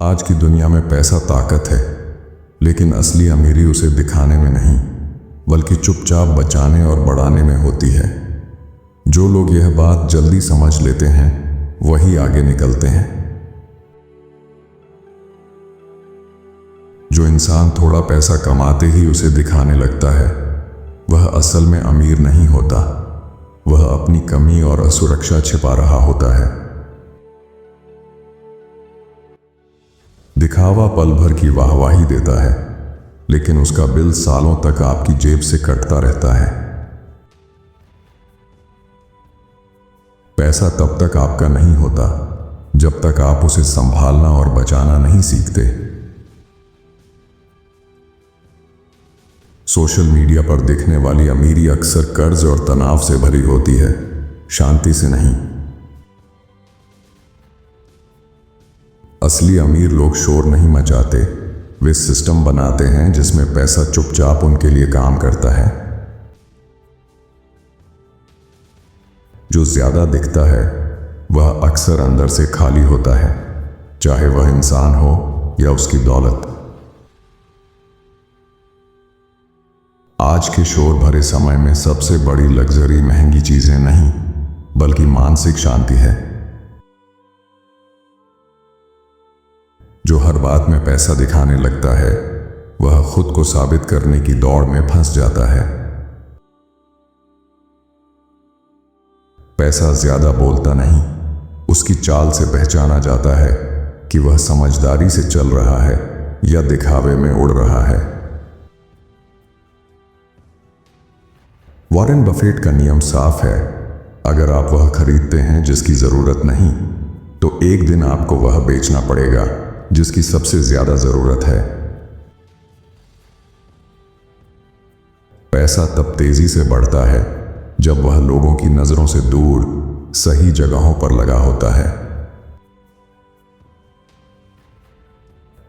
आज की दुनिया में पैसा ताकत है, लेकिन असली अमीरी उसे दिखाने में नहीं, बल्कि चुपचाप बचाने और बढ़ाने में होती है। जो लोग यह बात जल्दी समझ लेते हैं, वही आगे निकलते हैं। जो इंसान थोड़ा पैसा कमाते ही उसे दिखाने लगता है, वह असल में अमीर नहीं होता। वह अपनी कमी और असुरक्षा छिपा रहा होता है। दिखावा पल भर की वाहवाही देता है, लेकिन उसका बिल सालों तक आपकी जेब से कटता रहता है। पैसा तब तक आपका नहीं होता जब तक आप उसे संभालना और बचाना नहीं सीखते। सोशल मीडिया पर दिखने वाली अमीरी अक्सर कर्ज और तनाव से भरी होती है, शांति से नहीं। असली अमीर लोग शोर नहीं मचाते, वे सिस्टम बनाते हैं जिसमें पैसा चुपचाप उनके लिए काम करता है। जो ज्यादा दिखता है वह अक्सर अंदर से खाली होता है, चाहे वह इंसान हो या उसकी दौलत। आज के शोर भरे समय में सबसे बड़ी लग्जरी महंगी चीजें नहीं, बल्कि मानसिक शांति है। जो हर बात में पैसा दिखाने लगता है, वह खुद को साबित करने की दौड़ में फंस जाता है। पैसा ज्यादा बोलता नहीं, उसकी चाल से पहचाना जाता है कि वह समझदारी से चल रहा है या दिखावे में उड़ रहा है। वॉरेन बफेट का नियम साफ है, अगर आप वह खरीदते हैं जिसकी जरूरत नहीं, तो एक दिन आपको वह बेचना पड़ेगा जिसकी सबसे ज्यादा जरूरत है। पैसा तब तेजी से बढ़ता है जब वह लोगों की नजरों से दूर सही जगहों पर लगा होता है।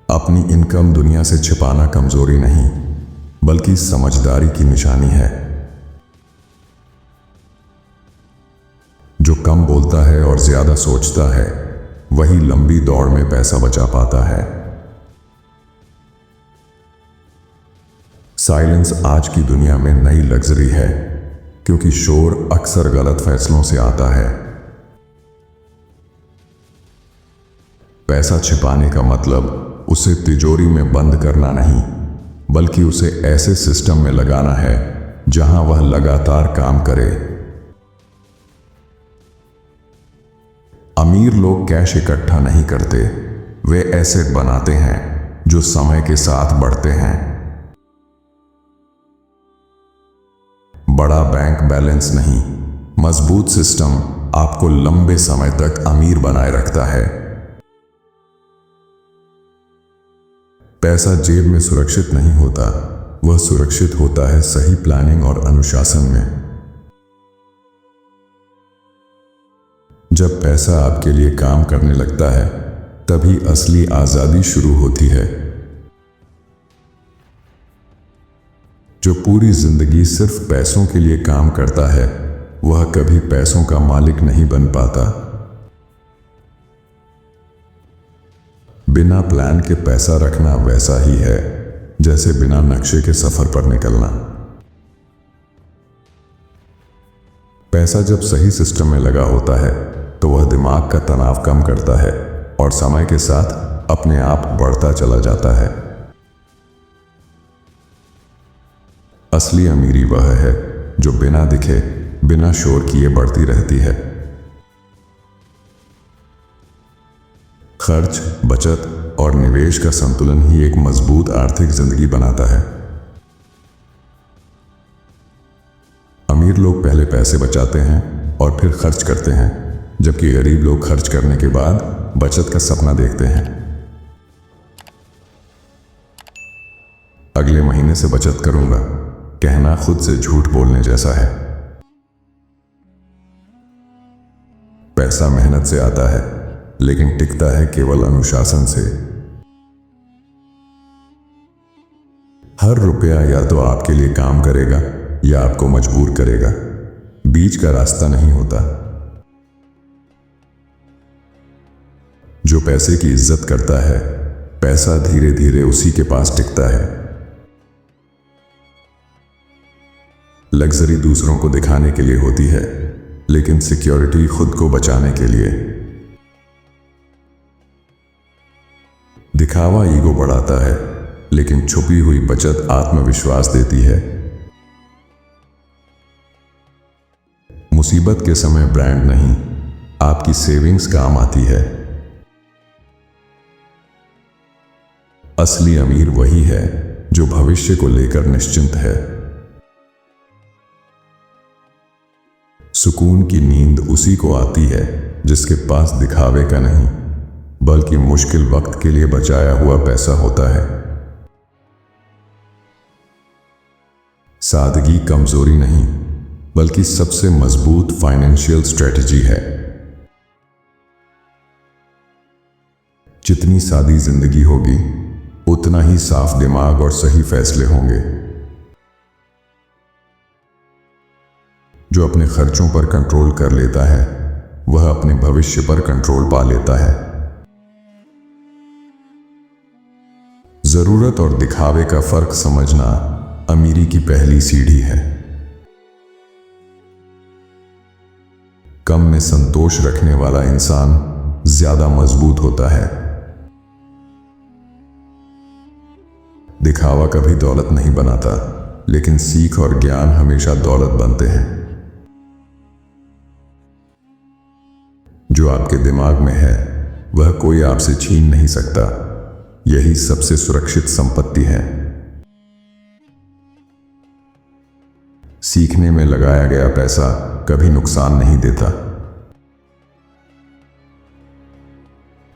अपनी इनकम दुनिया से छिपाना कमजोरी नहीं, बल्कि समझदारी की निशानी है। जो कम बोलता है और ज्यादा सोचता है, वही लंबी दौड़ में पैसा बचा पाता है। साइलेंस आज की दुनिया में नई लग्जरी है, क्योंकि शोर अक्सर गलत फैसलों से आता है। पैसा छिपाने का मतलब उसे तिजोरी में बंद करना नहीं, बल्कि उसे ऐसे सिस्टम में लगाना है जहां वह लगातार काम करे। अमीर लोग कैश इकट्ठा नहीं करते, वे एसेट बनाते हैं जो समय के साथ बढ़ते हैं। बड़ा बैंक बैलेंस नहीं, मजबूत सिस्टम आपको लंबे समय तक अमीर बनाए रखता है। पैसा जेब में सुरक्षित नहीं होता, वह सुरक्षित होता है सही प्लानिंग और अनुशासन में। जब पैसा आपके लिए काम करने लगता है, तभी असली आजादी शुरू होती है। जो पूरी जिंदगी सिर्फ पैसों के लिए काम करता है, वह कभी पैसों का मालिक नहीं बन पाता। बिना प्लान के पैसा रखना वैसा ही है जैसे बिना नक्शे के सफर पर निकलना। पैसा जब सही सिस्टम में लगा होता है, तो वह दिमाग का तनाव कम करता है और समय के साथ अपने आप बढ़ता चला जाता है। असली अमीरी वह है जो बिना दिखे, बिना शोर किए बढ़ती रहती है। खर्च, बचत और निवेश का संतुलन ही एक मजबूत आर्थिक जिंदगी बनाता है। अमीर लोग पहले पैसे बचाते हैं और फिर खर्च करते हैं, जबकि गरीब लोग खर्च करने के बाद बचत का सपना देखते हैं। अगले महीने से बचत करूंगा कहना खुद से झूठ बोलने जैसा है। पैसा मेहनत से आता है, लेकिन टिकता है केवल अनुशासन से। हर रुपया या तो आपके लिए काम करेगा या आपको मजबूर करेगा, बीच का रास्ता नहीं होता। जो पैसे की इज्जत करता है पैसा धीरे धीरे उसी के पास टिकता है। लग्जरी दूसरों को दिखाने के लिए होती है, लेकिन सिक्योरिटी खुद को बचाने के लिए। दिखावा ईगो बढ़ाता है, लेकिन छुपी हुई बचत आत्मविश्वास देती है। मुसीबत के समय ब्रांड नहीं, आपकी सेविंग्स काम आती है। असली अमीर वही है जो भविष्य को लेकर निश्चिंत है। सुकून की नींद उसी को आती है जिसके पास दिखावे का नहीं, बल्कि मुश्किल वक्त के लिए बचाया हुआ पैसा होता है। सादगी कमजोरी नहीं, बल्कि सबसे मजबूत फाइनेंशियल स्ट्रेटजी है। जितनी सादी जिंदगी होगी, उतना ही साफ दिमाग और सही फैसले होंगे। जो अपने खर्चों पर कंट्रोल कर लेता है, वह अपने भविष्य पर कंट्रोल पा लेता है। जरूरत और दिखावे का फर्क समझना अमीरी की पहली सीढ़ी है। कम में संतोष रखने वाला इंसान ज्यादा मजबूत होता है। दिखावा कभी दौलत नहीं बनाता, लेकिन सीख और ज्ञान हमेशा दौलत बनते हैं। जो आपके दिमाग में है, वह कोई आपसे छीन नहीं सकता। यही सबसे सुरक्षित संपत्ति है। सीखने में लगाया गया पैसा कभी नुकसान नहीं देता।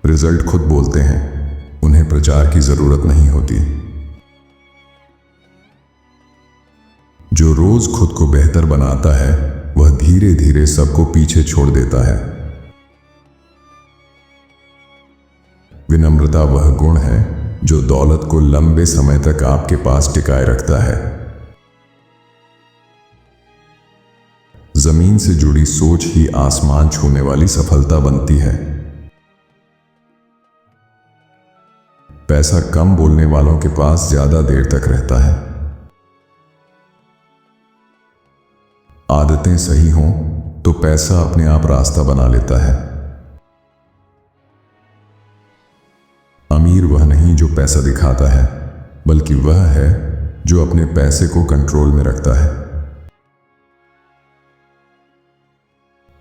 रिजल्ट खुद बोलते हैं, उन्हें प्रचार की जरूरत नहीं होती। जो रोज खुद को बेहतर बनाता है, वह धीरे धीरे सबको पीछे छोड़ देता है। विनम्रता वह गुण है जो दौलत को लंबे समय तक आपके पास टिकाए रखता है। जमीन से जुड़ी सोच ही आसमान छूने वाली सफलता बनती है। पैसा कम बोलने वालों के पास ज्यादा देर तक रहता है। आदतें सही हों तो पैसा अपने आप रास्ता बना लेता है। अमीर वह नहीं जो पैसा दिखाता है, बल्कि वह है जो अपने पैसे को कंट्रोल में रखता है।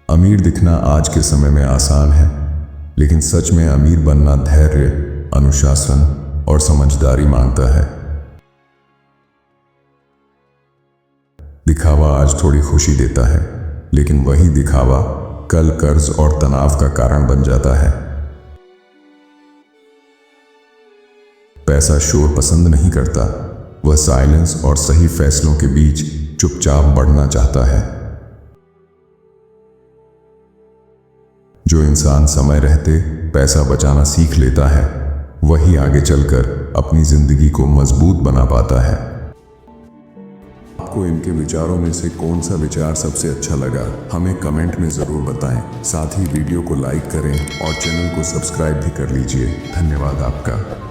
अमीर दिखना आज के समय में आसान है, लेकिन सच में अमीर बनना धैर्य, अनुशासन और समझदारी मांगता है। दिखावा आज थोड़ी खुशी देता है, लेकिन वही दिखावा कल कर्ज और तनाव का कारण बन जाता है। पैसा शोर पसंद नहीं करता, वह साइलेंस और सही फैसलों के बीच चुपचाप बढ़ना चाहता है। जो इंसान समय रहते पैसा बचाना सीख लेता है, वही आगे चलकर अपनी जिंदगी को मजबूत बना पाता है। आपको इनके विचारों में से कौन सा विचार सबसे अच्छा लगा, हमें कमेंट में जरूर बताएं। साथ ही वीडियो को लाइक करें और चैनल को सब्सक्राइब भी कर लीजिए। धन्यवाद आपका।